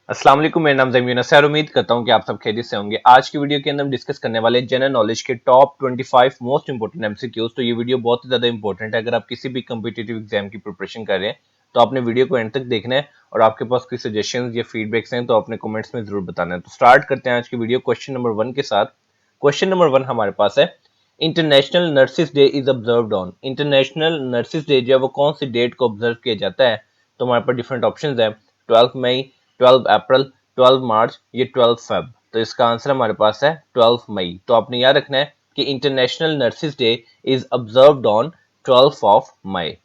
अस्सलाम वालेकुम, मेरा नाम ज़मीन है और उम्मीद करता हूं कि आप सब खैरियत से होंगे। आज की वीडियो के अंदर हम डिस्कस करने वाले जनरल नॉलेज के टॉप 25 मोस्ट इंपोर्टेंट एमसीक्यूज। तो ये वीडियो बहुत ही ज्यादा इंपॉर्टेंट है। अगर आप किसी भी कम्पिटिटिव एग्जाम की प्रिपरेशन कर रहे हैं तो आपने वीडियो को एंड तक देखना है और आपके पास कोई सजेशन या फीडबैक्स हैं तो अपने कमेंट्स में जरूर बताना है। तो स्टार्ट करते हैं आज की वीडियो क्वेश्चन नंबर 1 के साथ। क्वेश्चन नंबर 1 हमारे पास है, international nurses day is observed on. International nurses day जो है वो कौन सी डेट को ऑब्जर्व किया जाता है? तो हमारे पास डिफरेंट ऑप्शंस है, 12 मई, 12 अप्रैल, 12 मार्च, ये 12 फेब। तो इसका आंसर हमारे पास है 12 मई। तो आपने याद रखना है कि international nurses day is observed on 12 of May.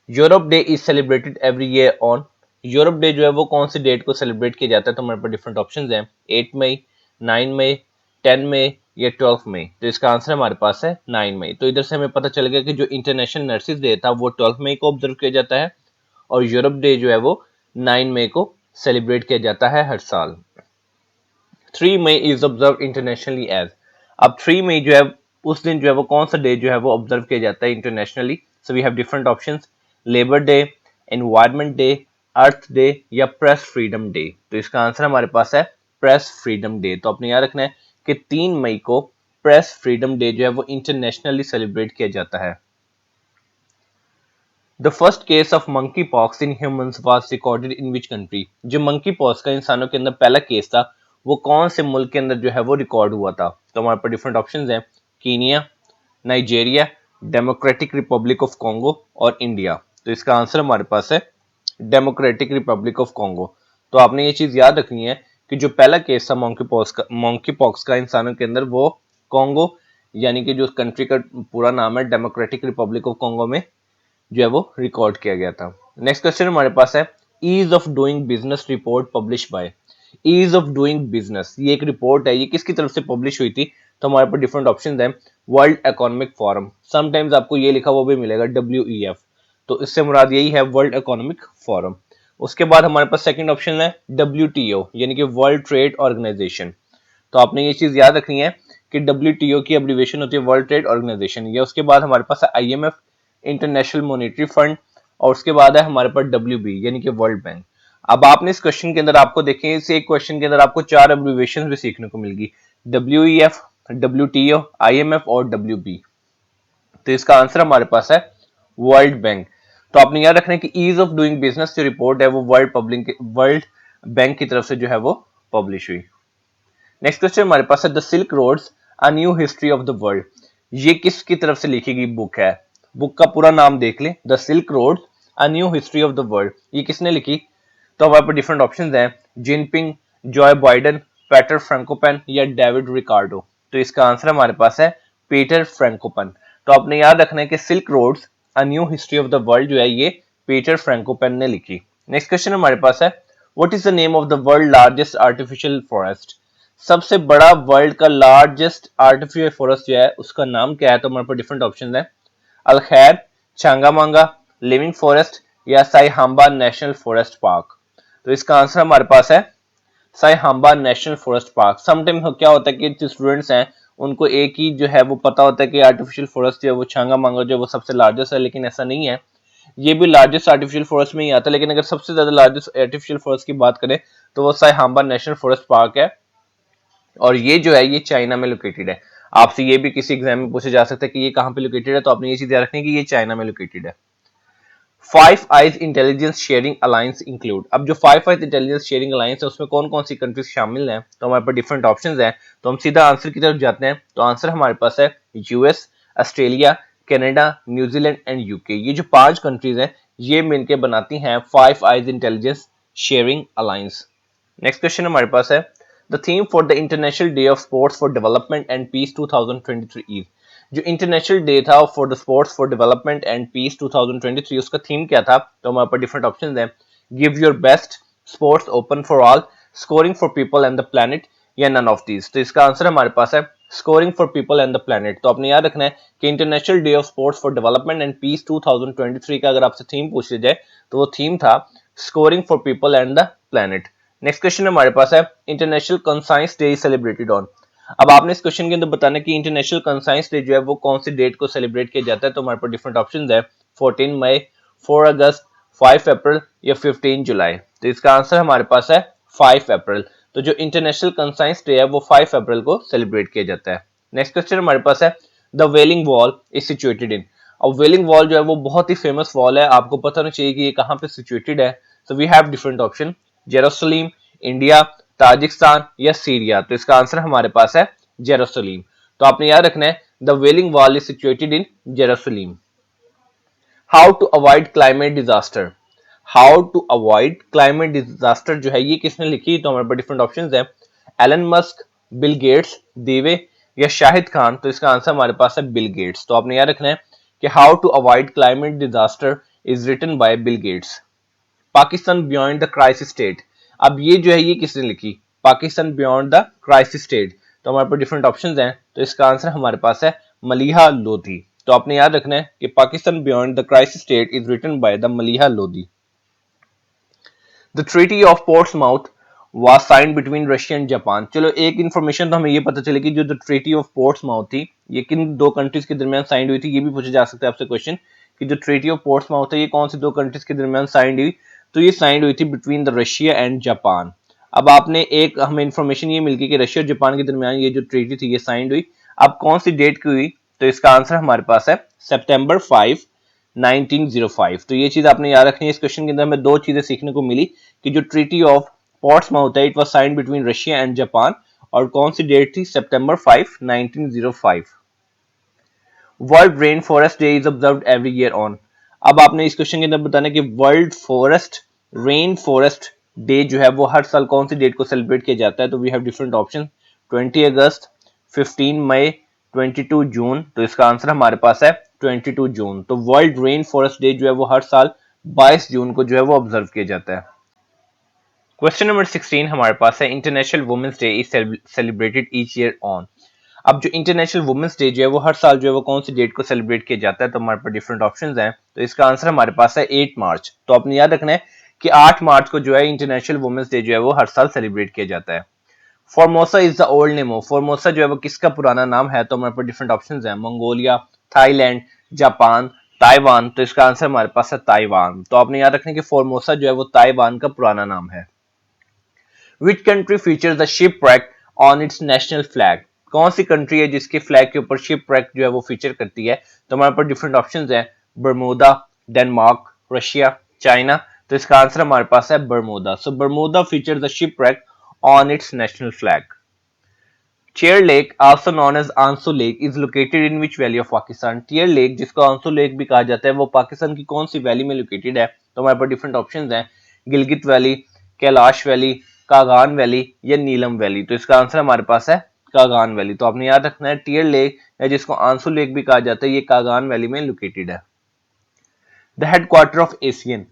Europe day is celebrated every year on. Europe day जो है वो कौन सी डेट को सेलिब्रेट किया जाता है? तो हमारे पास डिफरेंट ऑप्शंस हैं, 8 मई, 9 मई, 10 मई या 12 मई। तो इसका आंसर हमारे पास है 9 मई। तो इधर से हमें पता चल गया कि जो इंटरनेशनल नर्सिस डे था वो 12 मई को ऑब्जर्व किया जाता है और यूरोप डे जो है वो 9 मई को सेलिब्रेट किया जाता है हर साल। 3 May is observe internationally as. अब 3 मई जो है उस दिन जो है वो कौन सा डे जो है वो ऑब्जर्व किया जाता है internationally? So we have different options, labour day, environment day, earth day या प्रेस फ्रीडम डे। तो इसका आंसर हमारे पास है प्रेस फ्रीडम डे। तो आपने याद रखना है कि 3 मई को प्रेस फ्रीडम डे जो है वो इंटरनेशनली सेलिब्रेट किया जाता है। The first case of monkey pox in humans was recorded in which country? जो मंकी पॉक्स का इंसानों के अंदर पहला केस था वो कौन से मुल्क के अंदर जो है वो रिकॉर्ड हुआ था? तो हमारे पास डिफरेंट ऑप्शंस हैं, Kenya, Nigeria, democratic Republic of Congo और इंडिया। तो इसका आंसर हमारे पास है डेमोक्रेटिक रिपब्लिक ऑफ कॉन्गो। तो आपने ये चीज याद रखनी है कि जो पहला केस था मंकी पॉक्स का इंसानों के अंदर वो कॉन्गो यानी कि जो कंट्री का पूरा नाम है डेमोक्रेटिक रिपब्लिक ऑफ कॉन्गो में जो है वो रिकॉर्ड किया गया था। नेक्स्ट क्वेश्चन हमारे पास है, ease of doing business report publish by. Ease of doing business ये एक रिपोर्ट है, ये किसकी तरफ से पब्लिश हुई थी? तो हमारे पास डिफरेंट ऑप्शंस हैं, वर्ल्ड इकोनॉमिक फोरम, समटाइम्स आपको ये लिखा हुआ भी मिलेगा WEF, तो इससे मुराद यही है वर्ल्ड इकोनॉमिक फोरम। उसके बाद हमारे पास सेकंड ऑप्शन है WTO यानी कि वर्ल्ड ट्रेड ऑर्गेनाइजेशन। तो आपने ये चीज याद रखनी है कि WTO की एब्रीविएशन होती है वर्ल्ड ट्रेड ऑर्गेनाइजेशन। या उसके बाद हमारे पास है IMF, इंटरनेशनल मॉनेटरी फंड, और उसके बाद है हमारे पास WB यानी कि वर्ल्ड बैंक। अब आपने इस क्वेश्चन के अंदर आपको देखें, इस एक क्वेश्चन के अंदर आपको चार एब्रीविएशन भी सीखने को मिलेगी, WEF, WTO, IMF और WB। तो इसका आंसर हमारे पास है वर्ल्ड बैंक। तो आपने याद रखना है कि ईज ऑफ डूइंग बिजनेस जो रिपोर्ट है वो वर्ल्ड बैंक की तरफ से जो है वो पब्लिश हुई। नेक्स्ट क्वेश्चन हमारे पास है, the silk roads a new history of the world. ये किसकी तरफ से लिखी गई बुक है? बुक का पूरा नाम देख लें, the silk roads a new history of the world. ये किसने लिखी? तो हमारे पास डिफरेंट ऑप्शंस हैं, Jinping, Joe Biden, Peter Frankopan या डेविड रिकार्डो। तो इसका आंसर हमारे पास है पीटर फ्रैंकोपेन। तो आपने याद रखना है कि silk roads a new history of the world जो है ये पीटर फ्रैंकोपेन ने लिखी। नेक्स्ट क्वेश्चन हमारे पास है, what is the name of the world largest artificial forest? सबसे बड़ा वर्ल्ड का लार्जेस्ट आर्टिफिशियल फॉरेस्ट जो है उसका नाम क्या है? तो हमारे पास डिफरेंट ऑप्शंस हैं, अलखैर, चांगामांगा, लिविंग फॉरेस्ट या साइहाम्बा नेशनल फॉरेस्ट पार्क। तो इसका आंसर हमारे पास है साइहाम्बा नेशनल फॉरेस्ट पार्क। समटाइम क्या होता है कि जो स्टूडेंट्स हैं उनको एक ही जो है वो पता होता है कि आर्टिफिशियल फॉरेस्ट जो है वो चांगामांगा जो है वो सबसे लार्जेस्ट है, लेकिन ऐसा नहीं है। ये भी लार्जेस्ट आर्टिफिशियल फॉरेस्ट में ही आता है, लेकिन अगर सबसे ज्यादा लार्जेस्ट आर्टिफिशियल फॉरेस्ट की बात करें तो वो साइहाम्बा नेशनल फॉरेस्ट पार्क है और ये जो है ये चाइना में लोकेटेड है। आपसे ये भी किसी एग्जाम में पूछा जा सकता है कि ये कहां पे लोकेटेड है, तो आपने ये चीज याद रखनी है कि ये चाइना में लोकेटेड है। Five eyes intelligence sharing alliance include. अब जो five eyes intelligence sharing alliance है उसमें कौन कौन सी कंट्रीज शामिल हैं? तो हमारे पास डिफरेंट ऑप्शंस हैं। तो हम सीधा आंसर की तरफ जाते हैं। तो आंसर हमारे पास है US, Australia, Canada, New Zealand and UK। ये जो पांच कंट्रीज हैं ये मिलकर बनाती हैं five eyes intelligence sharing alliance. Next question हमारे पास है, the theme for the international day of sports for development and peace 2023 इज। जो इंटरनेशनल डे था for the sports for development and peace 2023 उसका थीम क्या था? तो हमारे पास डिफरेंट ऑप्शंस हैं, give your best, sports open for all, scoring for people and the planet या नन ऑफ दीज। तो इसका आंसर हमारे पास है scoring for people and the planet. तो आपने याद रखना है कि international day of sports for development and peace 2023 का अगर आपसे थीम पूछ लिया जाए तो वो थीम था scoring for people and the planet. Next question हमारे पास है, international conscience day celebrated on. अब आपने इस क्वेश्चन के अंदर बताना कि इंटरनेशनल कंसाइंस डे जो है वो कौन सी डेट को सेलिब्रेट किया जाता है। तो हमारे पास डिफरेंट ऑप्शंस है, 14 मई, 4 अगस्त, 5 अप्रैल या 15 जुलाई। तो इसका आंसर हमारे पास है 5 अप्रैल। तो जो इंटरनेशनल कंसाइंस डे है वो 5 अप्रैल को सेलिब्रेट किया जाता है। नेक्स्ट क्वेश्चन हमारे पास है the wailing wall is situated in. अब वेलिंग वॉल जो है वो बहुत ही फेमस वॉल है, आपको पता होना चाहिए कि ये कहाँ पे सिचुएटेड है। So we have different option, Jerusalem, India, Tajikistan या सीरिया। तो इसका आंसर हमारे पास है जेरूसलम। तो आपने याद रखना है the wailing wall is situated in Jerusalem. How to avoid climate disaster. How to avoid climate disaster जो है ये किसने लिखी, तो हमारे पास डिफरेंट ऑप्शंस हैं, एलन मस्क, बिल गेट्स, देवे या शाहिद खान। तो इसका आंसर हमारे पास है बिल गेट्स। तो आपने याद रखना है कि how to avoid climate disaster is written by Bill Gates. Pakistan beyond the crisis state. अब ये जो है ये किसने लिखी, Pakistan beyond the crisis state. तो हमारे पास डिफरेंट ऑप्शंस हैं, तो इसका आंसर हमारे पास है मलिहा लोधी। तो आपने याद रखना है कि Pakistan beyond the crisis state is written by the Maliha Lodhi. The treaty of Portsmouth was signed between Russia and Japan. चलो एक इन्फॉर्मेशन तो हमें ये पता चलेगी, जो द ट्रीटी ऑफ पोर्ट्समाउथ थी ये किन दो कंट्रीज के दरमियान साइंड हुई थी, ये भी पूछा जा सकता है आपसे क्वेश्चन कि जो ट्रीटी ऑफ पोर्ट्समाउथ है ये कौन सी दो कंट्रीज के दरमियान साइंड हुई। तो ये साइंड हुई थी between the Russia and Japan. अब आपने एक हमें इन्फॉर्मेशन ये मिल गई कि रशिया और जापान के दरमियान ये जो ट्रीटी थी ये साइंड हुई। अब कौन सी डेट की हुई, तो इसका आंसर हमारे पास है सितंबर 5 1905। तो ये चीज आपने याद रखनी है। इस क्वेश्चन के अंदर हमें दो चीजें सीखने को मिली कि जो ट्रीटी ऑफ पोर्ट्समाउथ है it was signed between Russia and Japan, और कौन सी डेट थी, सितंबर 5 1905। World rain forest day is observed every year on. अब आपने इस क्वेश्चन के अंदर बताना कि world forest rain forest day जो है वो हर साल कौन सी डेट को सेलिब्रेट किया जाता है। तो वी हैव डिफरेंट ऑप्शन, 20 अगस्त, 15 मई, 22 जून। तो इसका आंसर हमारे पास है 22 जून। तो वर्ल्ड रेन फॉरेस्ट डे जो है वो हर साल 22 जून को जो है वो ऑब्जर्व किया जाता है। क्वेश्चन नंबर 16 हमारे पास है international women's day is celebrated each year on. अब जो इंटरनेशनल वुमेन्स डे जो है वो हर साल जो है वो कौन सी डेट को सेलिब्रेट किया जाता है। तो हमारे पास डिफरेंट ऑप्शंस हैं, तो इसका आंसर हमारे पास है 8 मार्च। तो आपने याद रखना है कि 8 मार्च को जो है इंटरनेशनल वुमेन्स डे जो है वो हर साल सेलिब्रेट किया जाता है। Formosa is the old name of. Formosa जो है वो किसका पुराना नाम है, तो हमारे पास डिफरेंट ऑप्शंस हैं, मंगोलिया, थाईलैंड, जापान, ताइवान। तो इसका आंसर हमारे पास है ताइवान। तो आपने याद रखना है कि फॉर्मोसा जो है वो ताइवान का पुराना नाम है। Which country features the shipwreck on its national flag. कौन सी कंट्री है जिसके फ्लैग के ऊपर शिपव्रेक जो है वो फीचर करती है। तो हमारे पास डिफरेंट ऑप्शंस हैं, बर्मुदा, डेनमार्क, रशिया, चाइना। तो इसका आंसर हमारे पास है Bermuda. So Bermuda features the shipwreck on its national flag. Chair Lake, also known as Ansu Lake, is located in which valley of Pakistan? Chair Lake, जिसको आंसू lake भी कहा जाता है, वो पाकिस्तान की कौन सी वैली में लोकेटेड है। तो हमारे पास डिफरेंट ऑप्शंस हैं, Gilgit valley, Kailash valley, Kaghan valley या नीलम वैली। तो इसका आंसर हमारे पास है कागान वैली। तो आपने याद रखना है टियर लेक या जिसको आंसू लेक भी कहा जाता है ये कागान वैली में लोकेटेड है। The headquarter of Asian.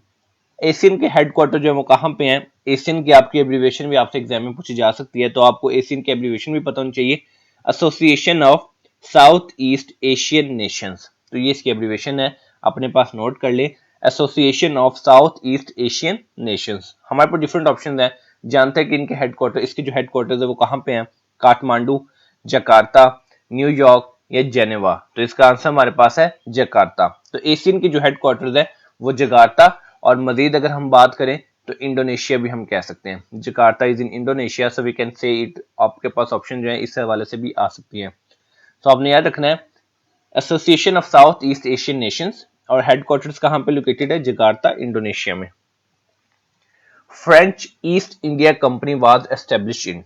Asian के हेडक्वार्टर जो है वो कहाँ पे हैं। एशियन की आपकी एब्रीविएशन भी आपसे एग्जाम में पूछी जा सकती है, तो आपको एशियन की एब्रीविएशन भी पता होनी चाहिए, association of south east Asian Nations. तो ये इसकी एब्रीविएशन है, अपने पास नोट कर ले, association of south east Asian Nations. हमारे पास डिफरेंट ऑप्शन है, जानते हैं कि इनके हेडक्वार्टर, इसके जो हेडक्वार्टर है वो कहाँ पे हैं, काठमांडू, जकार्ता, न्यूयॉर्क या जेनेवा। तो इसका आंसर हमारे पास है जकार्ता। तो एशियन के जो हेडक्वार्टर है वो जकार्ता, और मजीद अगर हम बात करें तो इंडोनेशिया भी हम कह सकते हैं, Jakarta is in Indonesia, so we can say it. आपके पास ऑप्शन जो है इस हवाले से भी आ सकती है। तो आपने याद रखना है association of south east Asian Nations, और हेडक्वार्टर्स कहां पे लोकेटेड है, जकार्ता इंडोनेशिया में। French east India company was established in.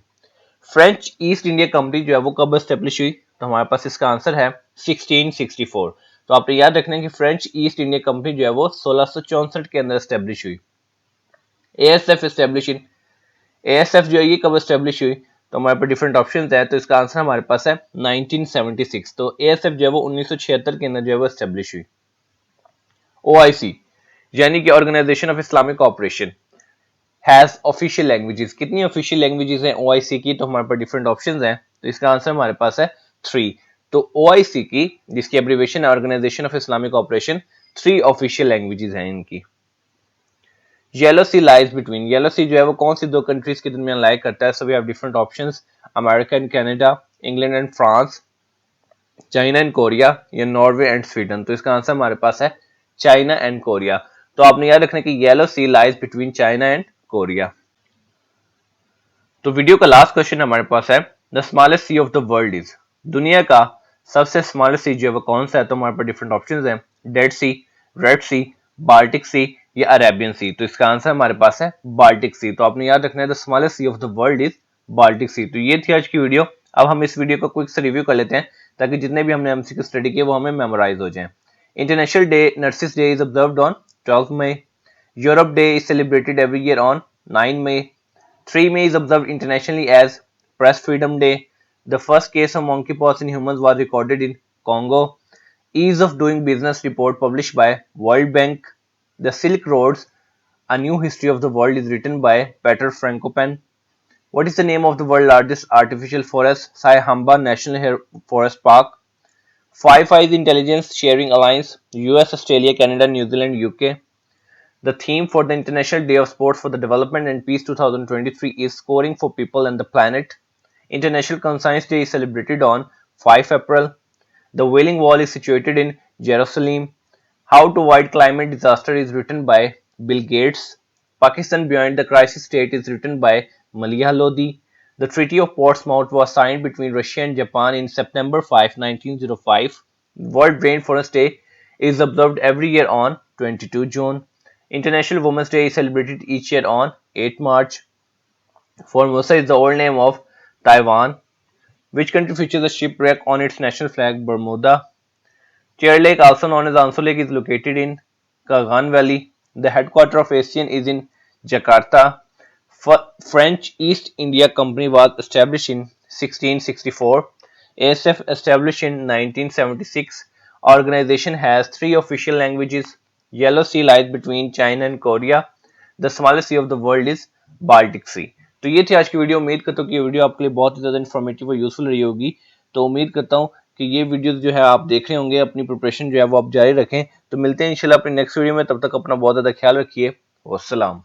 French east India company जो है वो कब एस्टेब्लिश हुई, तो हमारे पास इसका आंसर है 1664। तो आपने याद रखना है कि फ्रेंच ईस्ट इंडिया कंपनी जो है वो 1664 के अंदर एस्टेब्लिश हुई। एएसएफ एस्टेब्लिश इन, एएसएफ जो है ये कब एस्टेब्लिश हुई, तो हमारे पास डिफरेंट ऑप्शंस है, तो इसका आंसर हमारे पास है 1976। तो एएसएफ जो है वो 1976 के अंदर जो है वो एस्टेब्लिश हुई। ओआईसी यानी कि organisation of Islamic cooperation has official languages. कितनी ऑफिशियल लैंग्वेजेस हैं ओआईसी की, तो हमारे पास डिफरेंट ऑप्शंस हैं, तो इसका आंसर हमारे पास है 3। तो ओआईसी की जिसकी एब्रिविएशन है organization of Islamic cooperation, 3 official languages हैं इनकी। Yellow sea lies between, yellow sea जो है वो कौन सी दो कंट्रीज के दरमियान लाई करता है, so we have different options, America and Canada, England and France, China and Korea या नॉर्वे एंड स्वीडन। तो इसका आंसर हमारे पास है चाइना एंड कोरिया। तो आपने याद रखना कि yellow sea lies between China and Korea. तो वीडियो का लास्ट क्वेश्चन हमारे पास है, the smallest sea of the world is, दुनिया का सबसे स्मॉलेस्ट सी जो है वो कौन सा है? तो हमारे पास डिफरेंट ऑप्शंस हैं, डेड सी, रेड सी, बाल्टिक सी या अरेबियन सी। तो इसका आंसर हमारे पास है बाल्टिक सी। तो आपने याद रखना है the smallest sea of the world is Baltic sea. तो ये थी आज की वीडियो। अब हम इस वीडियो का क्विक से रिव्यू कर लेते हैं ताकि जितने भी हमने एमसीक्यू स्टडी किए वो हमें मेमोराइज हो जाएं। International day nurses day is observed on 12 May. Europe day is celebrated every year on 9 May. 3 May is observed internationally as Press Freedom Day. The first case of monkeypox in humans was recorded in Congo. Ease of Doing Business report published by World Bank. The Silk Roads, A New History of the World is written by Peter Frankopan. What is the name of the world's largest artificial forest? Saihamba National Forest Park. Five Eyes Intelligence Sharing Alliance, US, Australia, Canada, New Zealand, UK. The theme for the International Day of Sports for the Development and Peace 2023 is Scoring for People and the Planet. International Conscience Day is celebrated on 5 April. The Wailing Wall is situated in Jerusalem. How to Avoid Climate Disaster is written by Bill Gates. Pakistan Beyond the Crisis State is written by Maliha Lodi. The Treaty of Portsmouth was signed between Russia and Japan in September 5, 1905. World Rainforest Day is observed every year on 22 June. International Women's Day is celebrated each year on 8 March. Formosa is the old name of Taiwan. Which country features a shipwreck on its national flag? Bermuda. Chair Lake, also known as Anso Lake, is located in Kagan Valley. The headquarters of ASEAN is in Jakarta. French East India Company was established in 1664. ASF established in 1976. Organization has 3 official languages. Yellow Sea lies between China and Korea. The smallest sea of the world is Baltic Sea. तो ये थी आज की video. उम्मीद करता हूँ कि ये वीडियो आपके लिए बहुत ही ज़्यादा इन्फॉर्मेटिव और यूजफुल रही होगी। तो उम्मीद करता हूँ कि ये वीडियोस जो है आप देख रहे होंगे, अपनी प्रिपरेशन जो है वो आप जारी रखें। तो मिलते हैं इंशाल्लाह अपनी नेक्स्ट वीडियो में। तब तक अपना बहुत ज़्यादा ख्याल रखिए। वस्सलाम।